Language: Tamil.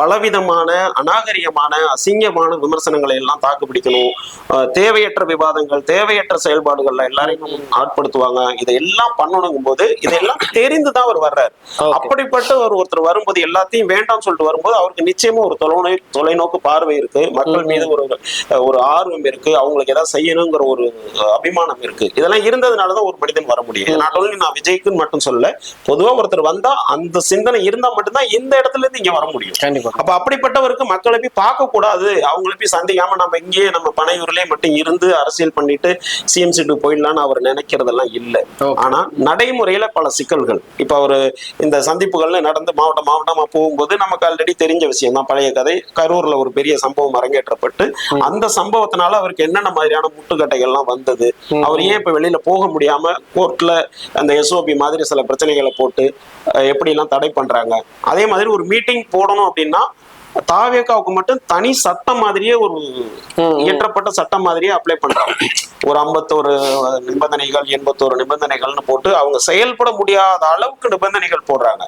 பலவிதமான அநாகரிகமான அசிங்கமான விமர்சனங்களை எல்லாம் தாக்கு பிடிக்கணும். தேவையற்ற விவாதங்கள், தேவையற்ற செயல்பாடுகள்ல எல்லாரையும் ஆட்படுத்துவாங்க. இதையெல்லாம் பண்ணணுங்கும் போது இதெல்லாம் தெரிந்துதான் அவர் வர்றாரு. அப்படிப்பட்ட ஒருத்தர் வரும்போது எல்லாத்தையும் வேண்டாம்னு சொல்லிட்டு வரும்போது அவருக்கு நிச்சயமா ஒரு தொலைநோக்கு பார்வை இருக்கு, மக்கள் மீது ஒரு ஆர்வம் இருக்கு, அவங்களுக்கு ஏதாவது செய்யணுங்கிற ஒரு அபிமானம் இருக்கு. இதெல்லாம் இருந்ததுனாலதான் ஒரு மனிதன் வர முடியும். நாட் ஓன்லி நான் விஜய்க்குன்னு மட்டும் சொல்ல, பொதுவா ஒருத்தர் வந்தா அந்த சிந்தனை இருந்தா மட்டும்தான் இந்த இடத்துல இருந்து இங்க வர முடியும். அப்ப அப்படிப்பட்டவருக்கு மக்களை போய் பார்க்க கூடாது, அவங்களை போய் சந்திக்காம நம்ம இங்கேயே நம்ம பனையூர்லயே மட்டும் இருந்து அரசியல் பண்ணிட்டு சிஎம் சீட்டுக்கு போயிடலாம்னு அவர் நினைக்கிறதெல்லாம் இல்லை. ஆனா நடைமுறையில பல சிக்கல்கள் இப்ப அவரு இந்த சந்திப்புகள்ல நடந்து மாவட்டமா போகும்போது நமக்கு ஆல்ரெடி தெரிஞ்ச விஷயம் தான், பழைய கதை. கரூர்ல ஒரு பெரிய சம்பவம் அரங்கேற்றப்பட்டு அந்த சம்பவத்தினால அவருக்கு என்னென்ன மாதிரியான முட்டுக்கட்டைகள்லாம் வந்தது, அவர் ஏன் இப்ப வெளியில போக முடியாம கோர்ட்ல அந்த எஸ்ஓபி மாதிரி சில பிரச்சனைகளை போட்டு எப்படி எல்லாம் தடை பண்றாங்க. அதே மாதிரி ஒரு மீட்டிங் போடணும் அப்படின்னா தாவேகாவுக்கு மட்டும் தனி சட்டம் மாதிரியே ஒரு இயற்றப்பட்ட சட்டம் மாதிரியே அப்ளை பண்றாங்க. ஒரு 51 நிபந்தனைகள் 81 நிபந்தனைகள்னு போட்டு அவங்க செயல்பட முடியாத அளவுக்கு நிபந்தனைகள் போடுறாங்க.